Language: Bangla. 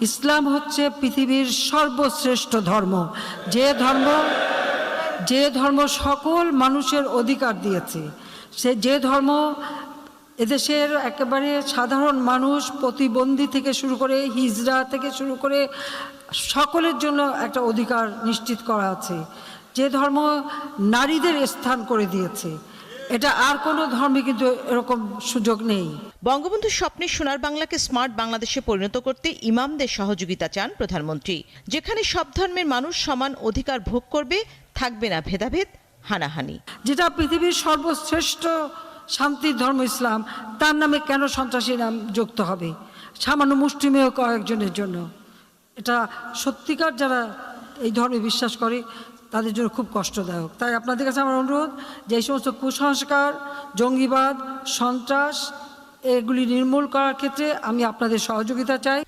ইসলাম হচ্ছে পৃথিবীর সর্বশ্রেষ্ঠ ধর্ম, যে ধর্ম সকল মানুষের অধিকার দিয়েছে, যে ধর্ম এদেশের একেবারে সাধারণ মানুষ, প্রতিবন্ধী থেকে শুরু করে হিজড়া থেকে শুরু করে সকলের জন্য একটা অধিকার নিশ্চিত করা আছে, যে ধর্ম নারীদের স্থান করে দিয়েছে। এটা আর কোনো ধর্মে কিন্তু এরকম সুযোগ নেই। বঙ্গবন্ধুর স্বপ্নে সোনার বাংলাকে স্মার্ট বাংলাদেশে পরিণত করতে ইমামদের সহযোগিতা চান প্রধানমন্ত্রী। যেখানে সব ধর্মের মানুষ সমান অধিকার ভোগ করবে, থাকবে না ভেদাভেদ, হানাহানি। যেটা পৃথিবীর সর্বশ্রেষ্ঠ শান্তির ধর্ম ইসলাম, তার নামে কেন সন্ত্রাসী নাম যুক্ত হবে সামান্য মুষ্টিমেয় কয়েকজনের জন্য? এটা সত্যিকার যারা এই ধর্মে বিশ্বাস করে তাদের জন্য খুব কষ্টদায়ক। তাই আপনাদের কাছে আমার অনুরোধ যে এই সমস্ত কুসংস্কার, জঙ্গিবাদ, সন্ত্রাস এগুলি নির্মূল করার ক্ষেত্রে আমি আপনাদের সহযোগিতা চাই।